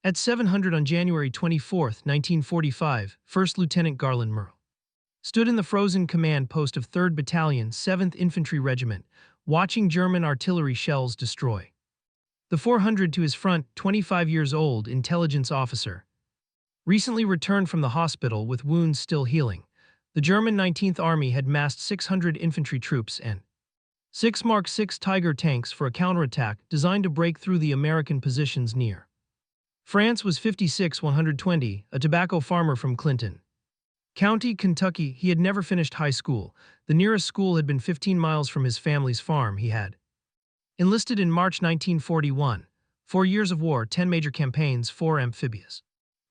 At 700 on January 24, 1945, 1st Lieutenant Garlin Murl stood in the frozen command post of 3rd Battalion, 7th Infantry Regiment, watching German artillery shells destroy the 400 to his front. 25 years old intelligence officer, recently returned from the hospital with wounds still healing. The German 19th Army had massed 600 infantry troops and 6 Mark 6 Tiger tanks for a counterattack designed to break through the American positions near France. Was 56-120, a tobacco farmer from Clinton County, Kentucky. He had never finished high school. The nearest school had been 15 miles from his family's farm. He had enlisted in March 1941. 4 years of war, 10 major campaigns, 4 amphibious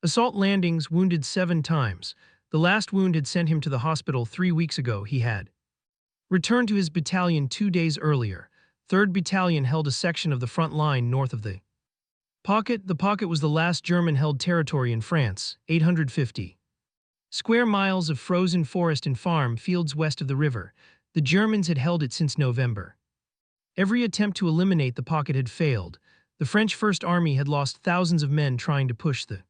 assault landings, wounded 7 times. The last wound had sent him to the hospital 3 weeks ago. He had returned to his battalion 2 days earlier. 3rd Battalion held a section of the front line north of the Pocket. The Pocket was the last German-held territory in France, 850 square miles of frozen forest and farm fields west of the river. The Germans had held it since November. Every attempt to eliminate the Pocket had failed. The French First Army had lost thousands of men trying to push the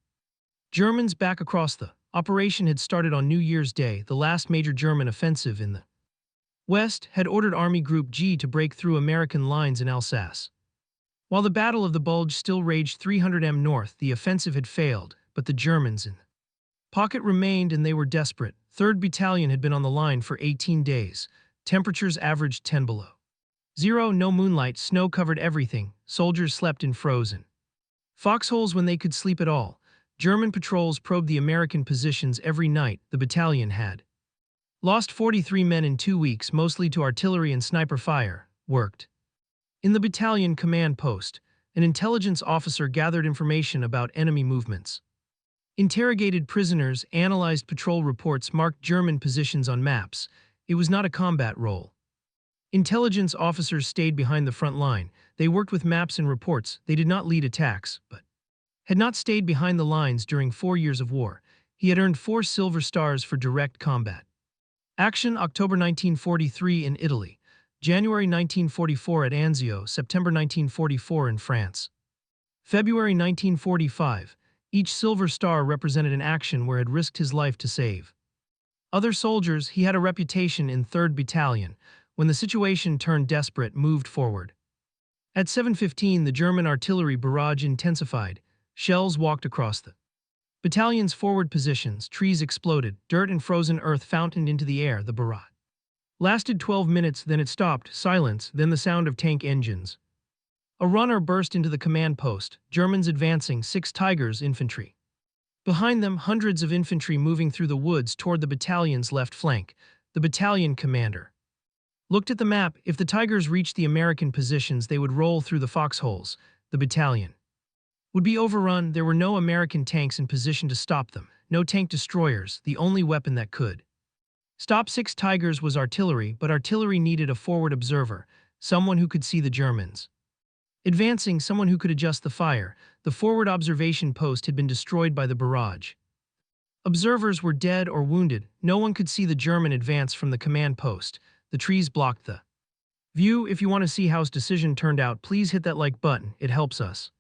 Germans back across the operation had started on New Year's Day. The last major German offensive in the West had ordered Army Group G to break through American lines in Alsace. While the Battle of the Bulge still raged 300 m north, the offensive had failed, but the Germans in the Pocket remained, and they were desperate. 3rd Battalion had been on the line for 18 days. Temperatures averaged 10 below zero, no moonlight, snow covered everything. Soldiers slept in frozen foxholes when they could sleep at all. German patrols probed the American positions every night. The battalion had lost 43 men in 2 weeks, mostly to artillery and sniper fire. Worked in the battalion command post. An intelligence officer gathered information about enemy movements, interrogated prisoners, analyzed patrol reports, marked German positions on maps. It was not a combat role. Intelligence officers stayed behind the front line. They worked with maps and reports. They did not lead attacks, but had not stayed behind the lines during 4 years of war. He had earned 4 silver stars for direct combat action. October 1943 in Italy, January 1944 at Anzio, September 1944 in France, February 1945. Each silver star represented an action where he had risked his life to save other soldiers. He had a reputation in 3rd Battalion. When the situation turned desperate, moved forward. At 7:15, the German artillery barrage intensified. Shells walked across the battalion's forward positions. Trees exploded. Dirt and frozen earth fountained into the air. The barrage lasted 12 minutes, then it stopped. Silence, then the sound of tank engines. A runner burst into the command post. Germans advancing, 6 Tigers infantry. Behind them, hundreds of infantry moving through the woods toward the battalion's left flank. The battalion commander looked at the map. If the Tigers reached the American positions, they would roll through the foxholes. The battalion would be overrun. There were no American tanks in position to stop them. No tank destroyers. The only weapon that could stop 6 Tigers was artillery, but artillery needed a forward observer, someone who could see the Germans advancing, someone who could adjust the fire. The forward observation post had been destroyed by the barrage. Observers were dead or wounded. No one could see the German advance from the command post. The trees blocked the view. If you want to see how his decision turned out, please hit that like button. It helps us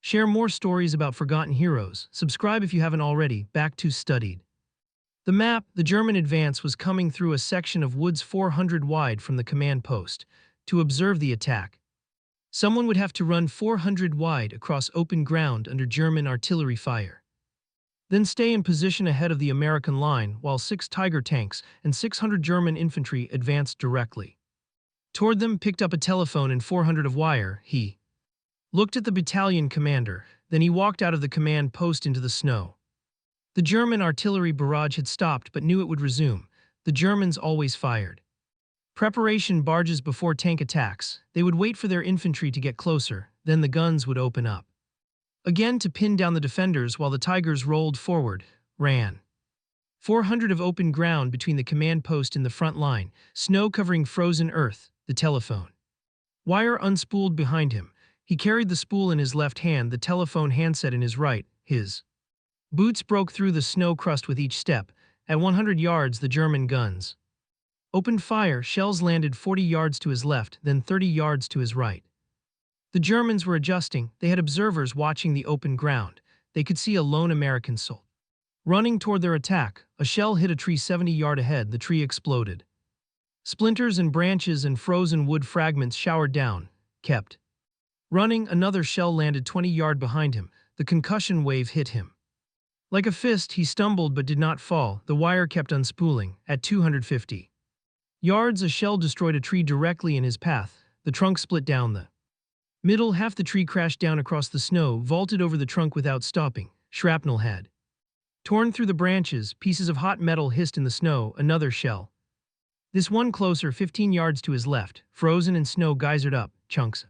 share more stories about forgotten heroes. Subscribe if you haven't already. Back to studied. The map. The German advance was coming through a section of woods 400 wide from the command post. To observe the attack, someone would have to run 400 wide across open ground under German artillery fire. Then stay in position ahead of the American line while 6 Tiger tanks and 600 German infantry advanced directly toward them. Picked up a telephone and 400 of wire. He looked at the battalion commander. Then he walked out of the command post into the snow. The German artillery barrage had stopped but knew it would resume. The Germans always fired preparation barges before tank attacks. They would wait for their infantry to get closer, then the guns would open up again to pin down the defenders while the Tigers rolled forward, ran 400 of open ground between the command post and the front line, snow covering frozen earth. The telephone wire unspooled behind him. He carried the spool in his left hand, the telephone handset in his right. His boots broke through the snow crust with each step. At 100 yards, the German guns opened fire. Shells landed 40 yards to his left, then 30 yards to his right. The Germans were adjusting. They had observers watching the open ground. they could see a lone American soldier. Running toward their attack, a shell hit a tree 70 yards ahead. The tree exploded. Splinters and branches and frozen wood fragments showered down. Kept running, another shell landed 20 yards behind him. The concussion wave hit him. Like a fist, he stumbled but did not fall. The wire kept unspooling. At 250 yards, a shell destroyed a tree directly in his path. The trunk split down the middle. Half the tree crashed down across the snow, vaulted over the trunk without stopping. Shrapnel had torn through the branches. Pieces of hot metal hissed in the snow. Another shell. This one closer, 15 yards to his left, frozen in snow, geysered up. Chunks.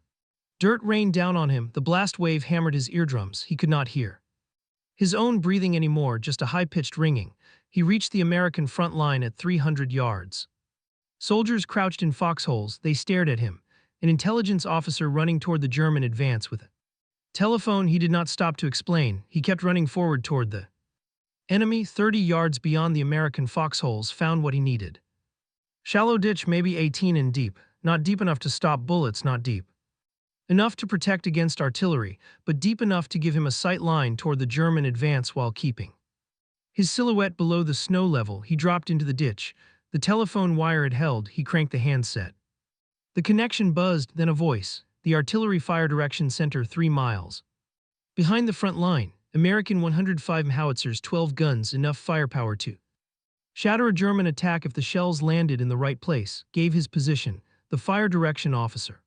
Dirt rained down on him. The blast wave hammered his eardrums. He could not hear his own breathing anymore, just a high-pitched ringing. He reached the American front line at 300 yards. Soldiers crouched in foxholes. They stared at him. An intelligence officer running toward the German advance with a telephone. He did not stop to explain. He kept running forward toward the enemy. 30 yards beyond the American foxholes, found what he needed. Shallow ditch, maybe 18 in deep. Not deep enough to stop bullets, not deep enough to protect against artillery, but deep enough to give him a sight line toward the German advance while keeping his silhouette below the snow level. He dropped into the ditch. The telephone wire had held. He cranked the handset. The connection buzzed, then a voice. The artillery fire direction center 3 miles behind the front line. American 105 howitzers, 12 guns, enough firepower to shatter a German attack if the shells landed in the right place. Gave his position. The fire direction officer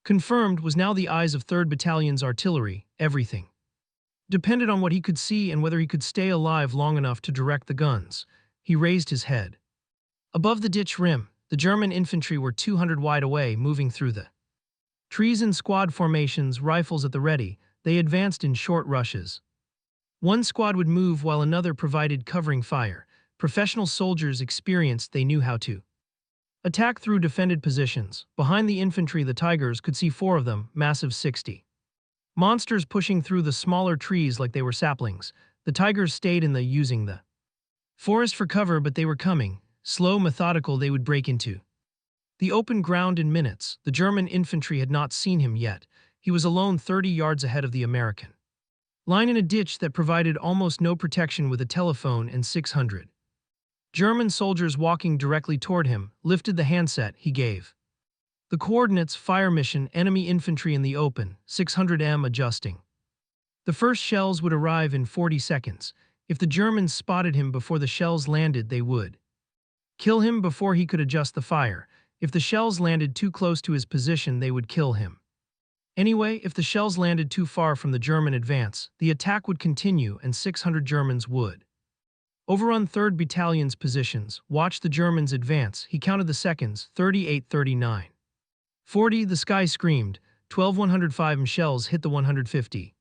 confirmed was now the eyes of 3rd Battalion's artillery. Everything depended on what he could see and whether he could stay alive long enough to direct the guns. He raised his head. Above the ditch rim, the German infantry were 200 wide away, moving through the trees in squad formations, rifles at the ready. They advanced in short rushes. One squad would move while another provided covering fire. Professional soldiers, experienced, they knew how to attack through defended positions. Behind the infantry, the Tigers could see 4 of them, massive 60 monsters pushing through the smaller trees like they were saplings. The Tigers stayed in using the forest for cover, but they were coming. Slow, methodical, they would break into the open ground in minutes. The German infantry had not seen him yet. He was alone 30 yards ahead of the American line in a ditch that provided almost no protection, with a telephone and 600 German soldiers walking directly toward him. Lifted the handset. He gave the coordinates. Fire mission, enemy infantry in the open, 600 m. Adjusting. The first shells would arrive in 40 seconds. If the Germans spotted him before the shells landed, they would kill him before he could adjust the fire. If the shells landed too close to his position, they would kill him anyway. If the shells landed too far from the German advance, the attack would continue and 600 Germans would overrun 3rd Battalion's positions. Watch the Germans advance. He counted the seconds. 38, 39, 40. The sky screamed. 12 105 shells hit the 150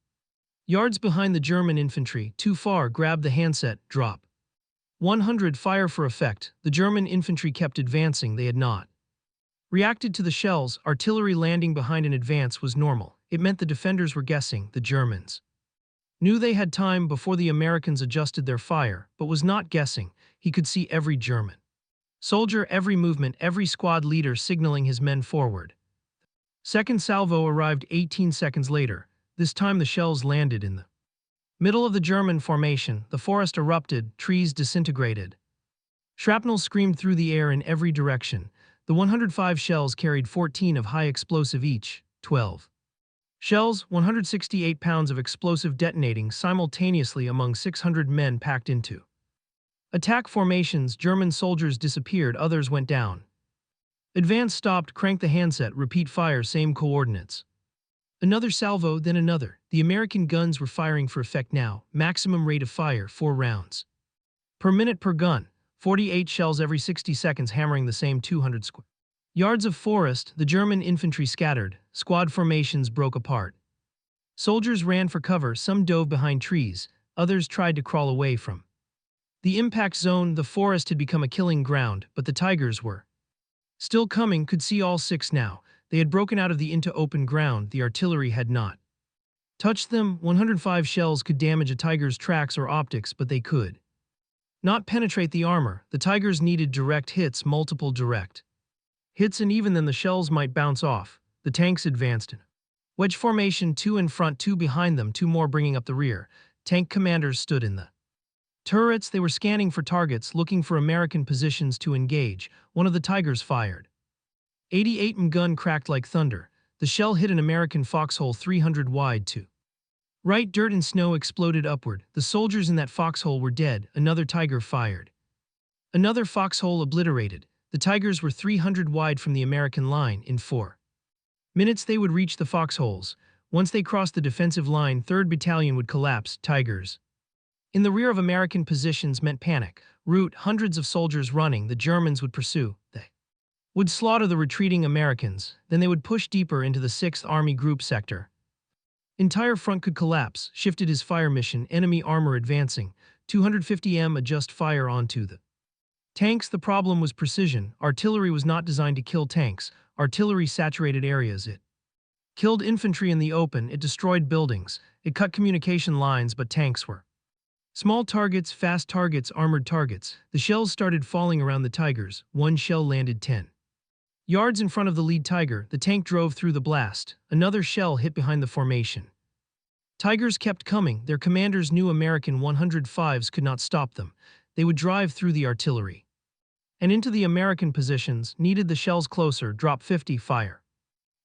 yards behind the German infantry. Too far. Grabbed the handset. Drop. 100. Fire for effect. The German infantry kept advancing. They had not reacted to the shells. Artillery landing behind an advance was normal. It meant the defenders were guessing. The Germans knew they had time before the Americans adjusted their fire, but was not guessing. He could see every German soldier, every movement, every squad leader signaling his men forward. Second salvo arrived 18 seconds later. This time the shells landed in the middle of the German formation. The forest erupted, trees disintegrated. Shrapnel screamed through the air in every direction. The 105 shells carried 14 of high explosive each. 12 shells, 168 pounds of explosive detonating simultaneously among 600 men packed into attack formations. German soldiers disappeared, others went down. Advance stopped. Crank the handset. Repeat fire. Same coordinates. Another salvo, then another. The American guns were firing for effect now. Maximum rate of fire, 4 rounds per minute per gun. 48 shells every 60 seconds, hammering the same 200 square yards of forest. The German infantry scattered. Squad formations broke apart. Soldiers ran for cover. Some dove behind trees. Others tried to crawl away from the impact zone. The forest had become a killing ground, but the Tigers were still coming. Could see all 6 now. They had broken out of the into open ground. The artillery had not touched them. 105 shells could damage a Tiger's tracks or optics, but they could not penetrate the armor. The Tigers needed direct hits, multiple direct hits, and even then the shells might bounce off. The tanks advanced in wedge formation, 2 in front, 2 behind them, 2 more bringing up the rear. tank commanders stood in the turrets. They were scanning for targets, looking for American positions to engage. One of the Tigers fired. 88mm gun cracked like thunder. The shell hit an American foxhole 300 wide to right. Dirt and snow exploded upward. The soldiers in that foxhole were dead. Another Tiger fired. Another foxhole obliterated. The Tigers were 300 wide from the American line. In 4 minutes they would reach the foxholes. Once they crossed the defensive line, 3rd Battalion would collapse. Tigers in the rear of American positions meant panic. Rout, hundreds of soldiers running. The Germans would pursue. They would slaughter the retreating Americans. Then they would push deeper into the 6th Army Group sector. Entire front could collapse. Shifted his fire mission. Enemy armor advancing. 250m adjust fire onto the tanks. The problem was precision. Artillery was not designed to kill tanks. Artillery saturated areas. It killed infantry in the open. It destroyed buildings. It cut communication lines, but tanks were small targets, fast targets, armored targets. The shells started falling around the Tigers. One shell landed 10 yards in front of the lead Tiger. The tank drove through the blast. Another shell hit behind the formation. Tigers kept coming. Their commanders knew American 105s could not stop them. They would drive through the artillery and into the American positions. Needed the shells closer. Drop 50, fire.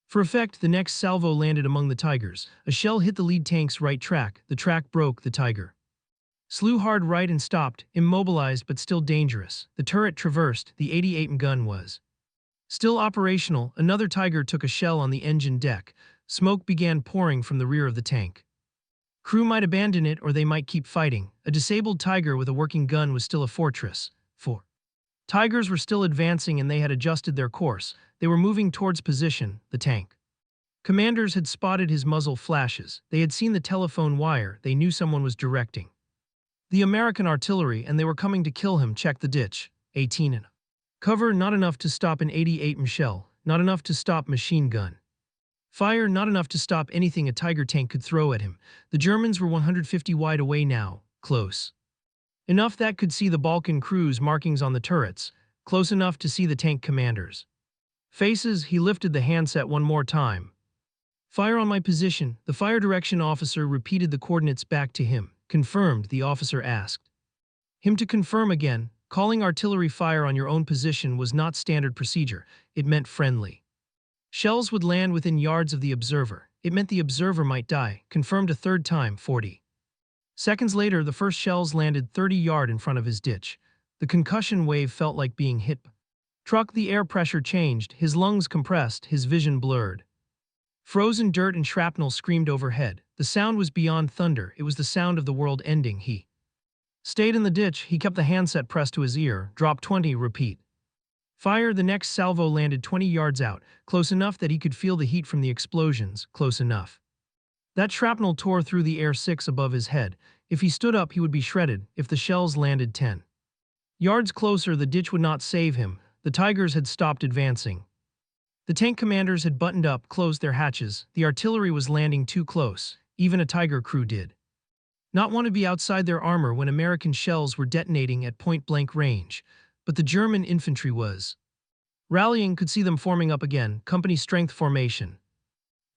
For effect, the next salvo landed among the Tigers. A shell hit the lead tank's right track. The track broke. The Tiger slew hard right and stopped, immobilized but still dangerous. The turret traversed. The 88mm gun was still operational. Another Tiger took a shell on the engine deck. Smoke began pouring from the rear of the tank. Crew might abandon it or they might keep fighting. A disabled Tiger with a working gun was still a fortress. 4 Tigers were still advancing and they had adjusted their course. They were moving towards position. The tank commanders had spotted his muzzle flashes. They had seen the telephone wire. They knew someone was directing the American artillery and they were coming to kill him. Check the ditch. 18 in cover. Not enough to stop an 88mm shell. Not enough to stop machine gun fire. Not enough to stop anything a Tiger tank could throw at him. The Germans were 150 wide away now. Close enough that could see the Balkan crew's markings on the turrets. Close enough to see the tank commanders' faces. He lifted the handset one more time. Fire on my position. The fire direction officer repeated the coordinates back to him. Confirmed, the officer asked him to confirm again. Calling artillery fire on your own position was not standard procedure. It meant friendly shells would land within yards of the observer. It meant the observer might die. Confirmed a third time. 40 seconds later, the first shells landed 30 yards in front of his ditch. The concussion wave felt like being hit. Truck. The air pressure changed. His lungs compressed. His vision blurred. Frozen dirt and shrapnel screamed overhead. The sound was beyond thunder. It was the sound of the world ending. He stayed in the ditch. He kept the handset pressed to his ear. Drop 20. Repeat. Fire. The next salvo landed 20 yards out, close enough that he could feel the heat from the explosions. Close enough that shrapnel tore through the air 6 above his head. If he stood up, he would be shredded. If the shells landed 10 yards closer, the ditch would not save him. The Tigers had stopped advancing. The tank commanders had buttoned up, closed their hatches. The artillery was landing too close. Even a Tiger crew did not want to be outside their armor when American shells were detonating at point-blank range. But the German infantry was rallying. Could see them forming up again. Company strength formation.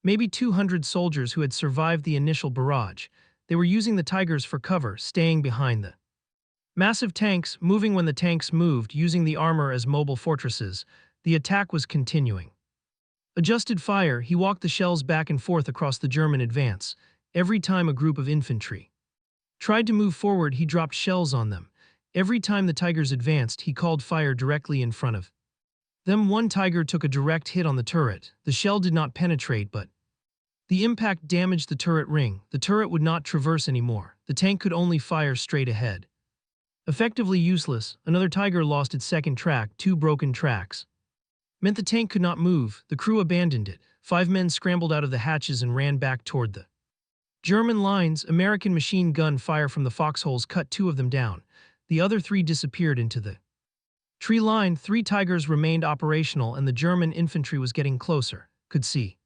Maybe 200 soldiers who had survived the initial barrage. They were using the Tigers for cover, staying behind the massive tanks, moving when the tanks moved, using the armor as mobile fortresses. The attack was continuing. Adjusted fire. He walked the shells back and forth across the German advance. Every time a group of infantry tried to move forward, he dropped shells on them. Every time the Tigers advanced, he called fire directly in front of them. One Tiger took a direct hit on the turret. The shell did not penetrate, but the impact damaged the turret ring. The turret would not traverse anymore. The tank could only fire straight ahead. Effectively useless. Another Tiger lost its second track. 2 broken tracks meant the tank could not move. The crew abandoned it. 5 men scrambled out of the hatches and ran back toward the German lines. American machine gun fire from the foxholes cut 2 of them down. The other 3 disappeared into the tree line. 3 Tigers remained operational and the German infantry was getting closer. Could see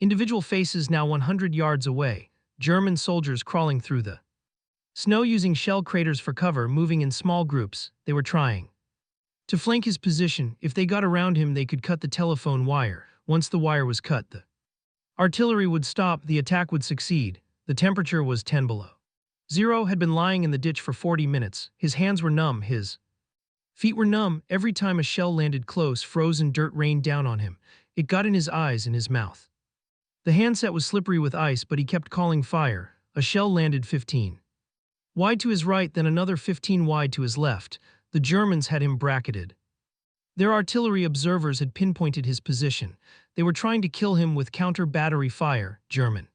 individual faces now 100 yards away. German soldiers crawling through the snow using shell craters for cover, moving in small groups. They were trying to flank his position. If they got around him, they could cut the telephone wire. Once the wire was cut, the artillery would stop. The attack would succeed. The temperature was 10 below Zero had been lying in the ditch for 40 minutes. His hands were numb, his feet were numb. Every time a shell landed close, frozen dirt rained down on him. It got in his eyes and his mouth. The handset was slippery with ice, but he kept calling fire. A shell landed 15 wide to his right, then another 15 wide to his left. The Germans had him bracketed. Their artillery observers had pinpointed his position. They were trying to kill him with counter-battery fire. German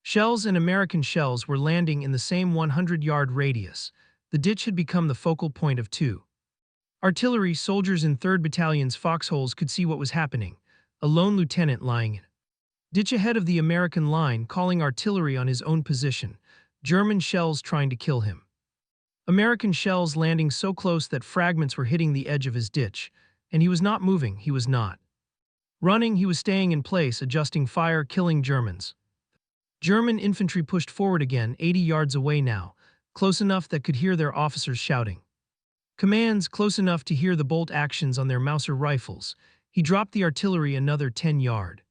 shells and American shells were landing in the same 100-yard radius. The ditch had become the focal point of two. Artillery soldiers in 3rd Battalion's foxholes could see what was happening. A lone lieutenant lying in a ditch ahead of the American line, calling artillery on his own position. German shells trying to kill him. American shells landing so close that fragments were hitting the edge of his ditch. And he was not moving, he was not running, he was staying in place, adjusting fire, killing Germans. German infantry pushed forward again, 80 yards away now, close enough that could hear their officers shouting commands, close enough to hear the bolt actions on their Mauser rifles. He dropped the artillery another 10 yard.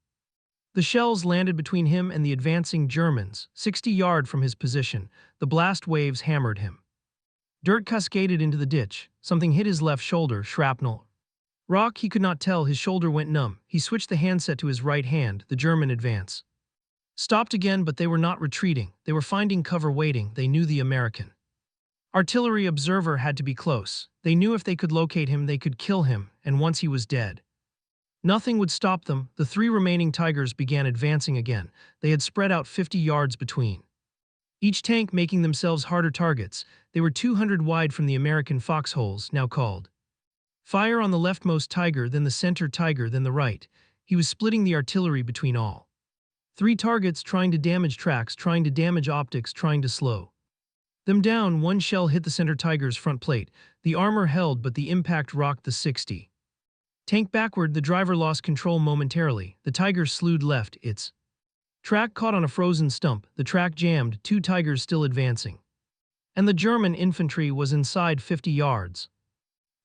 The shells landed between him and the advancing Germans, 60 yards from his position. The blast waves hammered him. Dirt cascaded into the ditch. Something hit his left shoulder, shrapnel. Rock, he could not tell, his shoulder went numb. He switched the handset to his right hand. The German advance stopped again, but they were not retreating. They were finding cover, waiting. They knew the American artillery observer had to be close. They knew if they could locate him, they could kill him, and once he was dead, nothing would stop them. The 3 remaining Tigers began advancing again. They had spread out 50 yards between each tank, making themselves harder targets. They were 200 wide from the American foxholes, now called fire on the leftmost Tiger, then the center Tiger, then the right. He was splitting the artillery between all 3 targets, trying to damage tracks, trying to damage optics, trying to slow them down. One shell hit the center Tiger's front plate. The armor held, but the impact rocked the 60 tank backward. The driver lost control momentarily. The Tiger slewed left. Its track caught on a frozen stump. The track jammed, 2 Tigers still advancing. And the German infantry was inside 50 yards.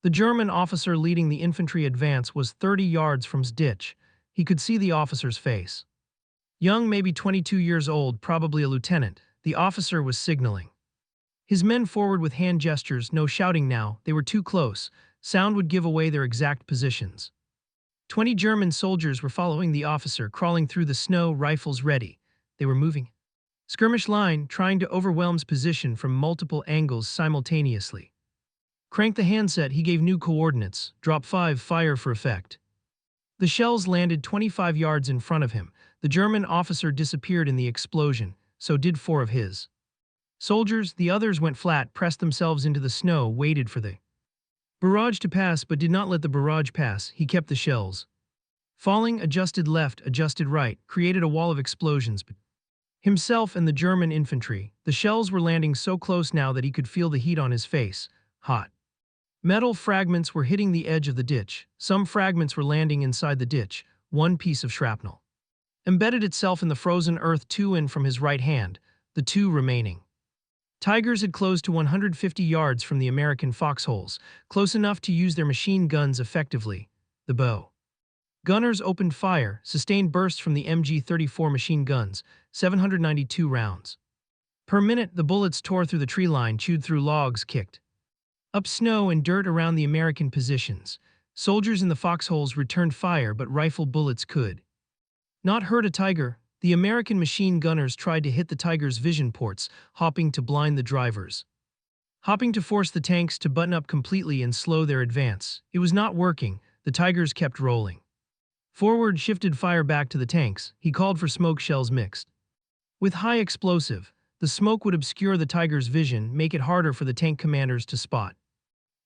The German officer leading the infantry advance was 30 yards from his ditch. He could see the officer's face. Young, maybe 22 years old, probably a lieutenant. The officer was signaling his men forward with hand gestures. No shouting now. They were too close. Sound would give away their exact positions. 20 German soldiers were following the officer, crawling through the snow, rifles ready. They were moving skirmish line, trying to overwhelm his position from multiple angles simultaneously. Cranked the handset, he gave new coordinates. Drop 5, fire for effect. The shells landed 25 yards in front of him. The German officer disappeared in the explosion. So did 4 of his soldiers. The others went flat, pressed themselves into the snow, waited for the barrage to pass, but did not let the barrage pass. He kept the shells falling, adjusted left, adjusted right, created a wall of explosions. But himself and the German infantry, the shells were landing so close now that he could feel the heat on his face. Hot metal fragments were hitting the edge of the ditch. Some fragments were landing inside the ditch. One piece of shrapnel embedded itself in the frozen earth 2 in from his right hand. The 2 remaining Tigers had closed to 150 yards from the American foxholes, close enough to use their machine guns effectively. The bow gunners opened fire, sustained bursts from the MG-34 machine guns, 792 rounds per minute. The bullets tore through the tree line, chewed through logs, kicked up snow and dirt around the American positions. Soldiers in the foxholes returned fire, but rifle bullets could not hurt a Tiger. The American machine gunners tried to hit the Tiger's vision ports, hopping to blind the drivers, hopping to force the tanks to button up completely and slow their advance. It was not working. The Tigers kept rolling forward, shifted fire back to the tanks. He called for smoke shells mixed with high explosive. The smoke would obscure the Tiger's vision, make it harder for the tank commanders to spot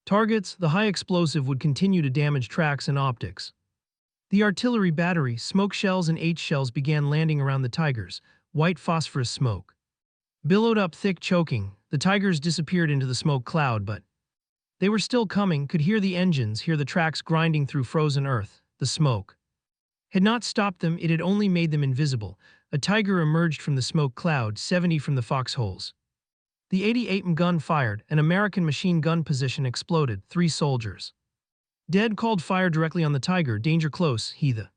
targets. The high explosive would continue to damage tracks and optics. The artillery battery, smoke shells and H shells began landing around the Tigers. White phosphorus smoke billowed up thick, choking. The Tigers disappeared into the smoke cloud, but they were still coming, could hear the engines, hear the tracks grinding through frozen earth. The smoke had not stopped them, it had only made them invisible. A Tiger emerged from the smoke cloud, 70 from the foxholes. The 88 gun fired, an American machine gun position exploded, 3 soldiers dead. Called fire directly on the Tiger, danger close. The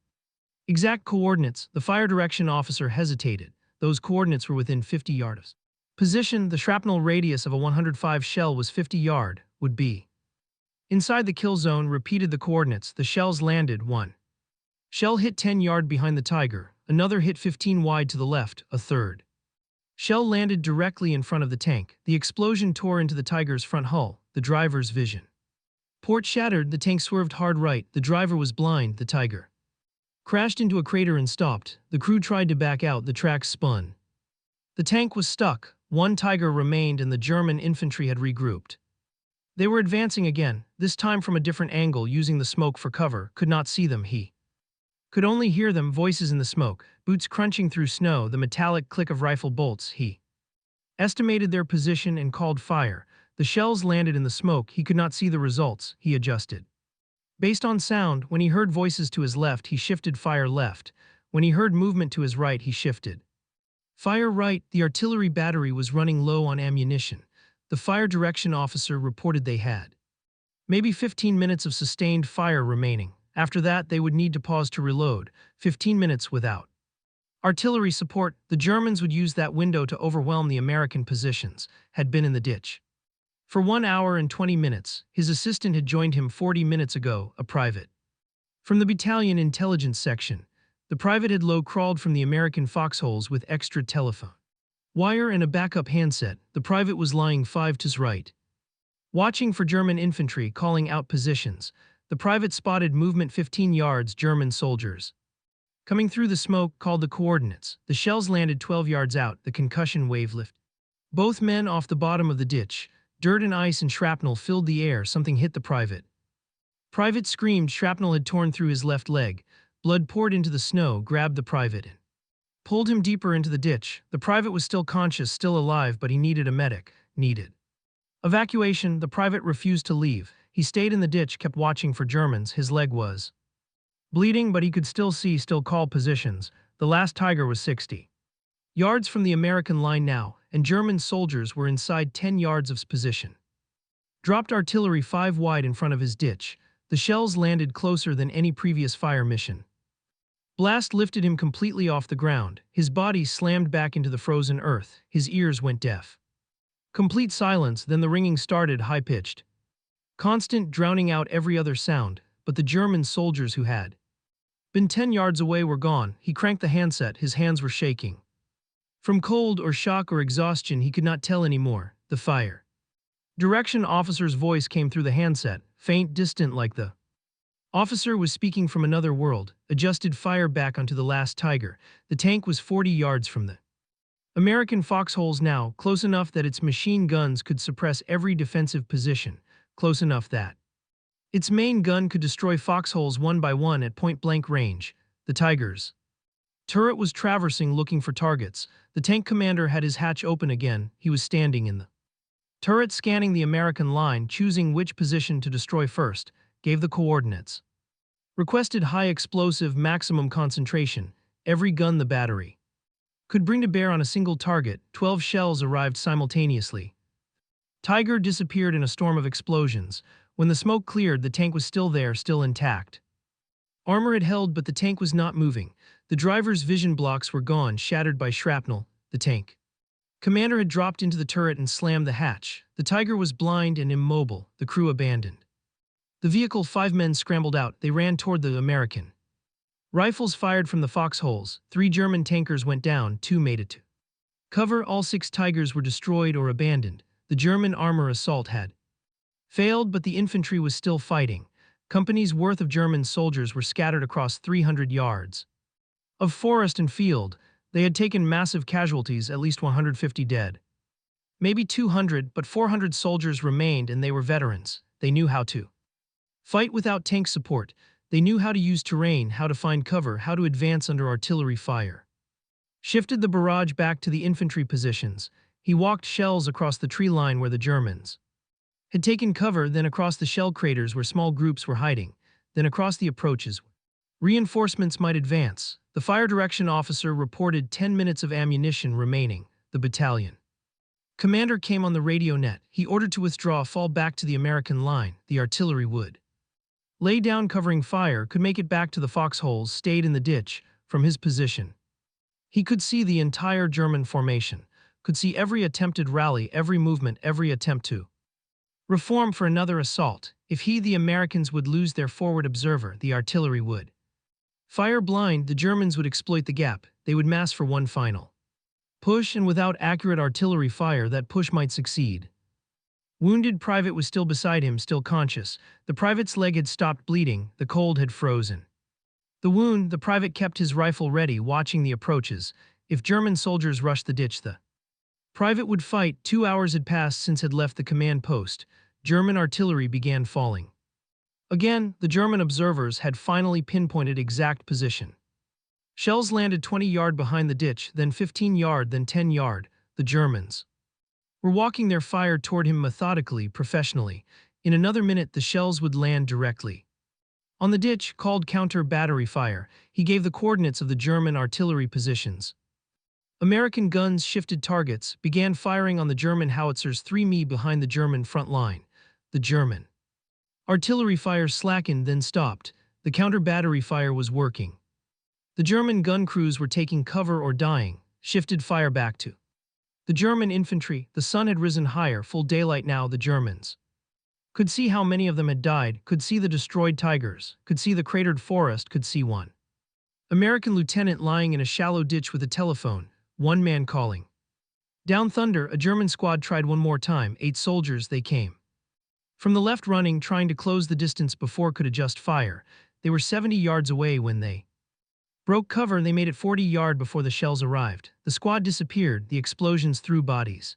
exact coordinates. The fire direction officer hesitated. Those coordinates were within 50 yards. Position: the shrapnel radius of a 105 shell was 50 yard, would be. Inside the kill zone, repeated the coordinates. The shells landed. 1. Shell hit 10 yard behind the Tiger, another hit 15 wide to the left, a third. Shell landed directly in front of the tank. The explosion tore into the Tiger's front hull, the driver's vision. Port shattered, the tank swerved hard right, the driver was blind, the Tiger crashed into a crater and stopped. The crew tried to back out, the tracks spun. The tank was stuck, 1 Tiger remained and the German infantry had regrouped. They were advancing again, this time from a different angle, using the smoke for cover, could not see them. He could only hear them, voices in the smoke, boots crunching through snow, the metallic click of rifle bolts. He estimated their position and called fire. The shells landed in the smoke, he could not see the results, he adjusted. Based on sound, when he heard voices to his left, he shifted fire left. When he heard movement to his right, he shifted fire right. The artillery battery was running low on ammunition. The fire direction officer reported they had maybe 15 minutes of sustained fire remaining. After that, they would need to pause to reload. 15 minutes without artillery support. The Germans would use that window to overwhelm the American positions, had been in the ditch. For 1 hour and 20 minutes, his assistant had joined him 40 minutes ago, a private from the battalion intelligence section. The private had low-crawled from the American foxholes with extra telephone wire and a backup handset. The private was lying 5 to his right, watching for German infantry calling out positions. The private spotted movement 15 yards, German soldiers coming through the smoke, called the coordinates. The shells landed 12 yards out, the concussion wave lifted both men off the bottom of the ditch. Dirt and ice and shrapnel filled the air. Something hit the private. Private screamed. Shrapnel had torn through his left leg. Blood poured into the snow, grabbed the private and pulled him deeper into the ditch. The private was still conscious, still alive, but he needed a medic. Needed evacuation. The private refused to leave. He stayed in the ditch, kept watching for Germans. His leg was bleeding, but he could still see, still call positions. The last Tiger was 60 yards from the American line now, and German soldiers were inside 10 yards of his position. Dropped artillery 5 wide in front of his ditch. The shells landed closer than any previous fire mission. Blast lifted him completely off the ground. His body slammed back into the frozen earth. His ears went deaf. Complete silence, then the ringing started, high-pitched, constant, drowning out every other sound. But the German soldiers who had been 10 yards away were gone. He cranked the handset, his hands were shaking. From cold or shock or exhaustion, he could not tell anymore. The fire direction officer's voice came through the handset, faint, distant, like the officer was speaking from another world. Adjusted fire back onto the last Tiger. The tank was 40 yards from the American foxholes now, close enough that its machine guns could suppress every defensive position, close enough that its main gun could destroy foxholes one by one at point-blank range. The Tiger's turret was traversing, looking for targets. The tank commander had his hatch open again. He was standing in the turret, scanning the American line, choosing which position to destroy first, gave the coordinates. Requested high explosive, maximum concentration. Every gun the battery could bring to bear on a single target. 12 shells arrived simultaneously. Tiger disappeared in a storm of explosions. When the smoke cleared, the tank was still there, still intact. Armor had held, but the tank was not moving. The driver's vision blocks were gone, shattered by shrapnel. The tank commander had dropped into the turret and slammed the hatch. The Tiger was blind and immobile. The crew abandoned the vehicle. 5 men scrambled out. They ran toward the American. Rifles fired from the foxholes. 3 German tankers went down, 2 made it to cover. All 6 Tigers were destroyed or abandoned. The German armor assault had failed, but the infantry was still fighting. Companies' worth of German soldiers were scattered across 300 yards of forest and field. They had taken massive casualties, at least 150 dead. Maybe 200, but 400 soldiers remained, and they were veterans. They knew how to fight without tank support. They knew how to use terrain, how to find cover, how to advance under artillery fire. Shifted the barrage back to the infantry positions. He walked shells across the tree line where the Germans had taken cover, then across the shell craters where small groups were hiding, then across the approaches. Reinforcements might advance. The fire direction officer reported 10 minutes of ammunition remaining. The battalion commander came on the radio net. He ordered to withdraw, fall back to the American line. The artillery would lay down, covering fire, could make it back to the foxholes, stayed in the ditch. From his position, he could see the entire German formation. could see every attempted rally, every movement, every attempt to reform for another assault. If the Americans would lose their forward observer, the artillery would fire blind, the Germans would exploit the gap, they would mass for one final push, and without accurate artillery fire, that push might succeed. Wounded private was still beside him, still conscious. The private's leg had stopped bleeding, the cold had frozen the private kept his rifle ready, watching the approaches. If German soldiers rushed the ditch, the private would fight. 2 hours had passed since had left the command post. German artillery began falling. Again, the German observers had finally pinpointed exact position. Shells landed 20 yards behind the ditch, then 15 yards, then 10 yards. The Germans were walking their fire toward him methodically, professionally. In another minute, the shells would land directly on the ditch, called counter-battery fire. He gave the coordinates of the German artillery positions. American guns shifted targets, began firing on the German howitzers 3 mi behind the German front line. The German artillery fire slackened, then stopped. The counter-battery fire was working. The German gun crews were taking cover or dying, shifted fire back to the German infantry. The sun had risen higher, full daylight now. The Germans could see how many of them had died, could see the destroyed tigers, could see the cratered forest, could see one American lieutenant lying in a shallow ditch with a telephone, one man calling down thunder. A German squad tried one more time. 8 soldiers, they came from the left, running, trying to close the distance before could adjust fire. They were 70 yards away when they broke cover. They made it 40 yards before the shells arrived. The squad disappeared, the explosions threw bodies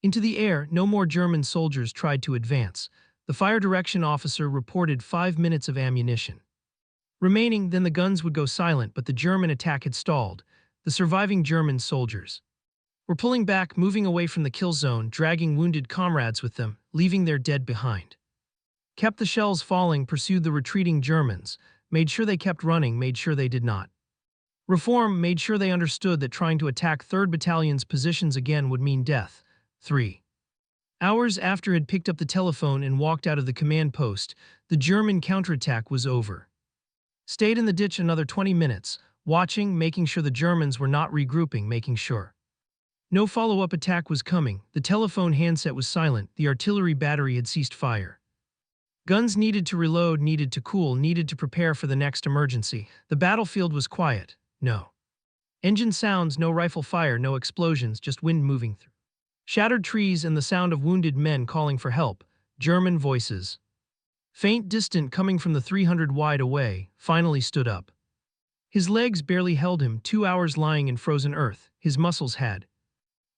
into the air. No more German soldiers tried to advance. The fire direction officer reported 5 minutes of ammunition remaining, then the guns would go silent, but the German attack had stalled. The surviving German soldiers were pulling back, moving away from the kill zone, dragging wounded comrades with them, leaving their dead behind. Kept the shells falling, pursued the retreating Germans, made sure they kept running, made sure they did not reform, made sure they understood that trying to attack 3rd Battalion's positions again would mean death. 3 hours after had picked up the telephone and walked out of the command post, the German counterattack was over. Stayed in the ditch another 20 minutes, watching, making sure the Germans were not regrouping, making sure no follow-up attack was coming. The telephone handset was silent, the artillery battery had ceased fire. Guns needed to reload, needed to cool, needed to prepare for the next emergency. The battlefield was quiet. No engine sounds, no rifle fire, no explosions, just wind moving through shattered trees and the sound of wounded men calling for help. German voices, faint, distant, coming from the 300 wide away, finally stood up. His legs barely held him. 2 hours lying in frozen earth. His muscles had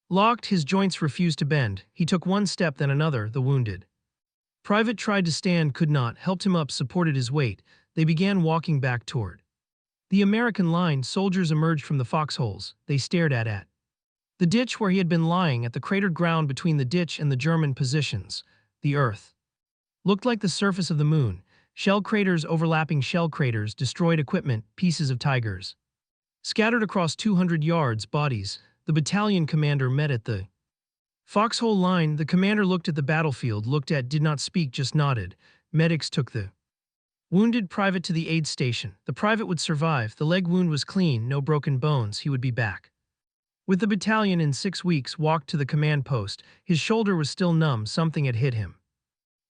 locked, his joints refused to bend. He took one step, then another. The wounded private tried to stand, could not, helped him up, supported his weight. They began walking back toward the American line. Soldiers emerged from the foxholes. They stared at the ditch where he had been lying, at the cratered ground between the ditch and the German positions. The earth looked like the surface of the moon. Shell craters overlapping shell craters, destroyed equipment, pieces of tigers scattered across 200 yards, bodies. The battalion commander met at the foxhole line. The commander looked at the battlefield, did not speak, just nodded. Medics took the wounded private to the aid station. The private would survive. The leg wound was clean, no broken bones. He would be back with the battalion in 6 weeks. Walked to the command post. His shoulder was still numb. Something had hit him.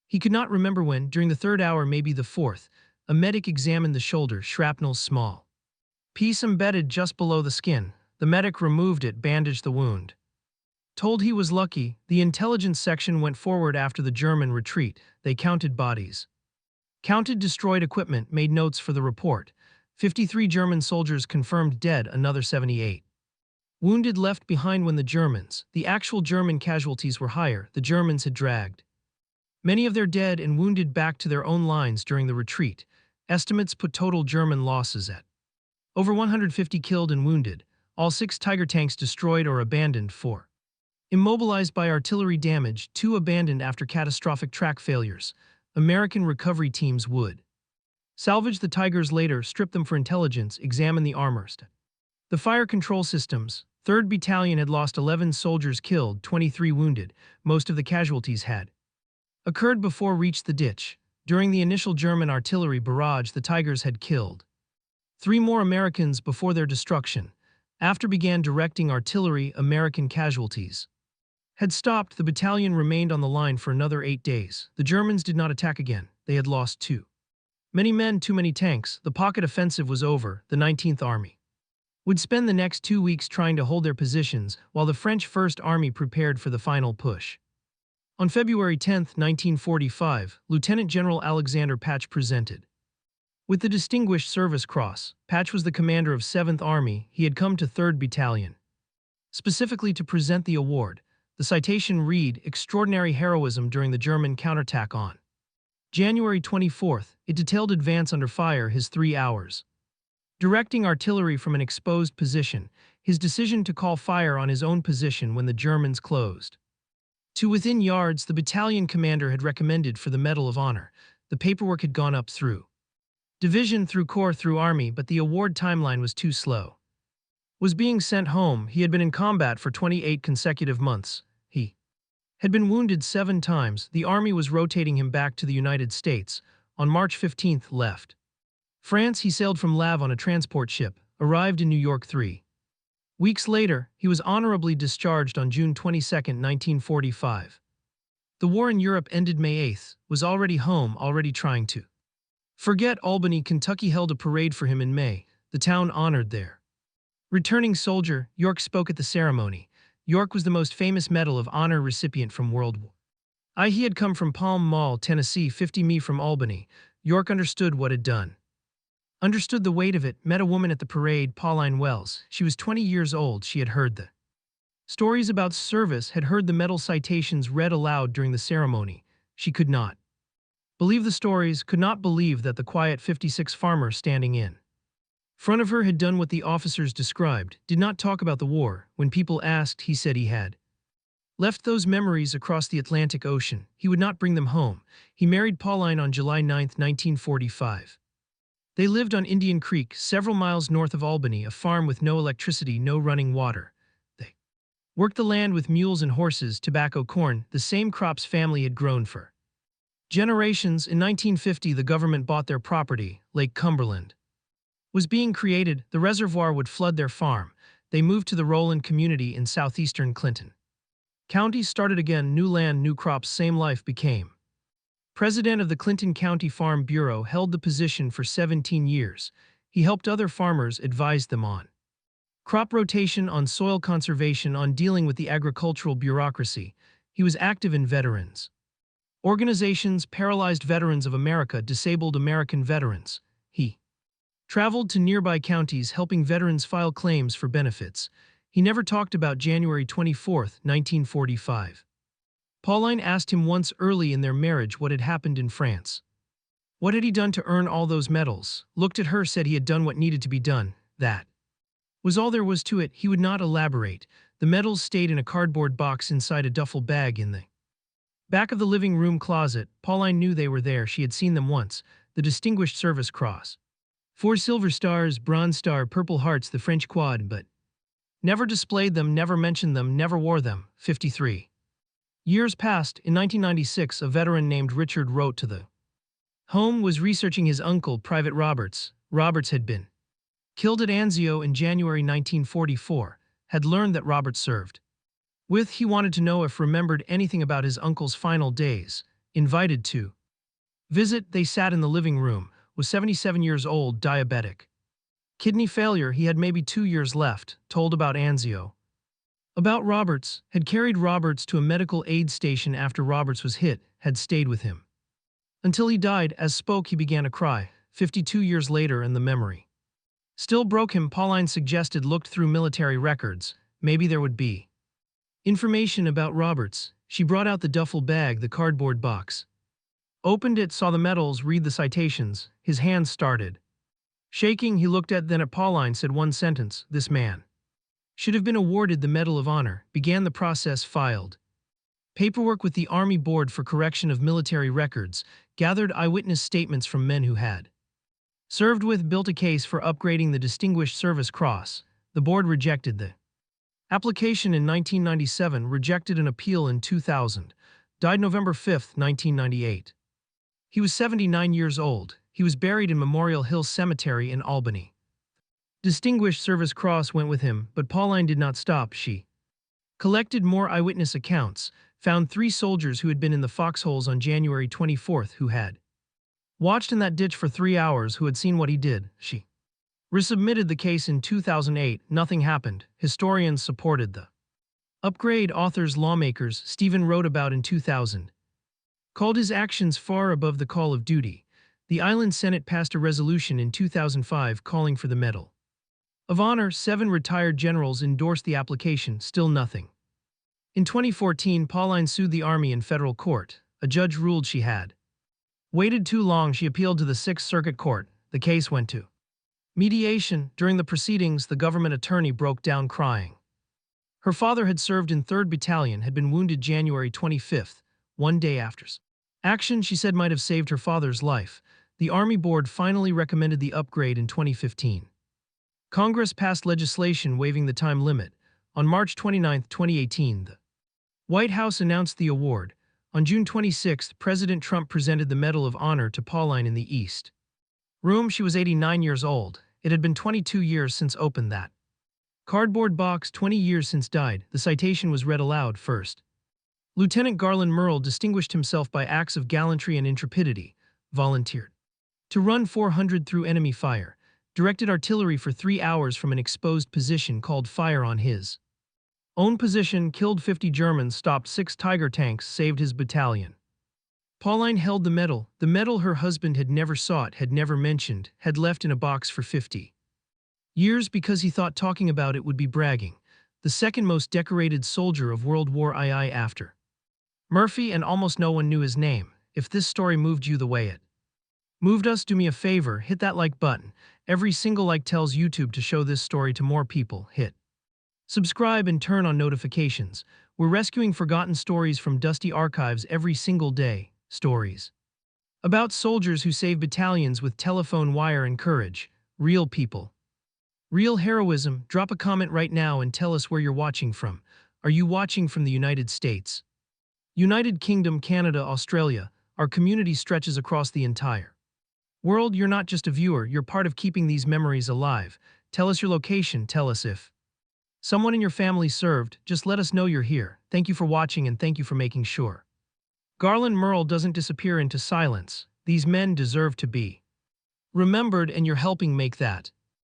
He could not remember when. During the 3rd hour, maybe the 4th. A medic examined the shoulder. Shrapnel, small piece embedded just below the skin. The medic removed it, bandaged the wound. Told he was lucky. The intelligence section went forward after the German retreat. They counted bodies, counted destroyed equipment, made notes for the report. 53 German soldiers confirmed dead, another 78 wounded left behind when the Germans, the actual German casualties, were higher. The Germans had dragged many of their dead and wounded back to their own lines during the retreat. Estimates put total German losses at over 150 killed and wounded, all 6 Tiger tanks destroyed or abandoned, 4 immobilized by artillery damage, 2 abandoned after catastrophic track failures. American recovery teams would salvage the Tigers later, strip them for intelligence, examine the armor. The fire control systems. 3rd Battalion had lost 11 soldiers killed, 23 wounded. Most of the casualties had occurred before reached the ditch. During the initial German artillery barrage, the Tigers had killed 3 more Americans before their destruction. After began directing artillery, American casualties had stopped. The battalion remained on the line for another 8 days. The Germans did not attack again. They had lost too many men, too many tanks. The pocket offensive was over. The 19th Army would spend the next 2 weeks trying to hold their positions while the French First Army prepared for the final push. On February 10, 1945, Lieutenant General Alexander Patch presented with the Distinguished Service Cross. Patch was the commander of 7th Army. He had come to 3rd Battalion specifically to present the award. The citation read, "Extraordinary heroism during the German counterattack on January 24th. It detailed advance under fire, his 3 hours directing artillery from an exposed position, his decision to call fire on his own position when the Germans closed to within yards. The battalion commander had recommended for the Medal of Honor. The paperwork had gone up through division, through corps, through army, but the award timeline was too slow. Was being sent home. He had been in combat for 28 consecutive months. He had been wounded 7 times. The army was rotating him back to the United States. On March 15th, left France. He sailed from Le Havre on a transport ship, arrived in New York 3 weeks later. He was honorably discharged on June 22, 1945. The war in Europe ended May 8th, was already home, already trying to forget. Albany, Kentucky held a parade for him in May. The town honored their returning soldier. York spoke at the ceremony. York was the most famous Medal of Honor recipient from World War I. He had come from Palm Mall, Tennessee, 50 mi from Albany. York understood what had done. Understood the weight of it. Met a woman at the parade, Pauline Wells. She was 20 years old. She had heard the stories about service, had heard the medal citations read aloud during the ceremony. She could not believe the stories, could not believe that the quiet 56 farmer standing in front of her had done what the officers described, did not talk about the war. When people asked, he said he had left those memories across the Atlantic Ocean. He would not bring them home. He married Pauline on July 9, 1945. They lived on Indian Creek, several miles north of Albany, a farm with no electricity, no running water. They worked the land with mules and horses, tobacco, corn, the same crops family had grown for generations. In 1950, the government bought their property. Lake Cumberland was being created. The reservoir would flood their farm. They moved to the Roland community in southeastern Clinton County. Started again, new land, new crops, same life. Became president of the Clinton County Farm Bureau, held the position for 17 years. He helped other farmers, advised them on crop rotation, on soil conservation, on dealing with the agricultural bureaucracy. He was active in veterans organizations, Paralyzed Veterans of America, Disabled American Veterans. He traveled to nearby counties helping veterans file claims for benefits. He never talked about January 24, 1945. Pauline asked him once early in their marriage what had happened in France. What had he done to earn all those medals? Looked at her, said he had done what needed to be done. That was all there was to it. He would not elaborate. The medals stayed in a cardboard box inside a duffel bag in the back of the living room closet. Pauline knew they were there. She had seen them once. The Distinguished Service Cross, 4 silver stars, bronze star, purple hearts, the French quad, but never displayed them, never mentioned them, never wore them. 53 years passed. In 1996, a veteran named Richard wrote to the home, was researching his uncle, Private Roberts. Roberts had been killed at Anzio in January 1944, had learned that Roberts served with. He wanted to know if remembered anything about his uncle's final days. Invited to visit, they sat in the living room. Was 77 years old, diabetic. Kidney failure, he had maybe 2 years left. Told about Anzio. About Roberts, had carried Roberts to a medical aid station after Roberts was hit, had stayed with him until he died. As spoke, he began to cry. 52 years later, and the memory still broke him. Pauline suggested, looked through military records. Maybe there would be information about Roberts. She brought out the duffel bag, the cardboard box. Opened it, saw the medals, read the citations. His hands started shaking. He looked then at Pauline, said one sentence, "This man should have been awarded the Medal of Honor." Began the process, filed paperwork with the Army Board for Correction of Military Records, gathered eyewitness statements from men who had served with, built a case for upgrading the Distinguished Service Cross. The board rejected the application in 1997, rejected an appeal in 2000. Died November 5, 1998. He was 79 years old. He was buried in Memorial Hill Cemetery in Albany. Distinguished Service Cross went with him, but Pauline did not stop. She collected more eyewitness accounts, found 3 soldiers who had been in the foxholes on January 24th who had watched in that ditch for 3 hours, who had seen what he did. She resubmitted the case in 2008. Nothing happened. Historians supported the upgrade. Authors, lawmakers, Stephen wrote about in 2000, called his actions far above the call of duty. The island Senate passed a resolution in 2005 calling for the Medal of Honor. 7 retired generals endorsed the application. Still nothing. In 2014, Pauline sued the Army in federal court. A judge ruled she had waited too long. She appealed to the Sixth Circuit Court. The case went to mediation. During the proceedings, the government attorney broke down crying. Her father had served in 3rd Battalion, had been wounded January 25th, one day after action she said might have saved her father's life. The Army Board finally recommended the upgrade in 2015. Congress passed legislation waiving the time limit. On March 29, 2018, the White House announced the award. On June 26, President Trump presented the Medal of Honor to Pauline in the East Room. She was 89 years old. It had been 22 years since opened that cardboard box, 20 years since died. The citation was read aloud first. Lieutenant Garlin Murl distinguished himself by acts of gallantry and intrepidity, volunteered to run 400 through enemy fire, directed artillery for 3 hours from an exposed position called fire on his own position, killed 50 Germans, stopped 6 Tiger tanks, saved his battalion. Pauline held the medal her husband had never sought, had never mentioned, had left in a box for 50 years because he thought talking about it would be bragging. The second most decorated soldier of World War II after Murphy, and almost no one knew his name. If this story moved you the way it moved us, do me a favor, hit that like button. Every single like tells YouTube to show this story to more people. Hit subscribe and turn on notifications. We're rescuing forgotten stories from dusty archives every single day. Stories about soldiers who save battalions with telephone wire and courage. Real people, real heroism. Drop a comment right now and tell us where you're watching from. Are you watching from the United States, United Kingdom, Canada, Australia? Our community stretches across the entire world. You're not just a viewer, you're part of keeping these memories alive. Tell us your location. Tell us if someone in your family served. Just let us know you're here. Thank you for watching, and thank you for making sure Garlin Murl doesn't disappear into silence. These men deserve to be remembered, and you're helping make that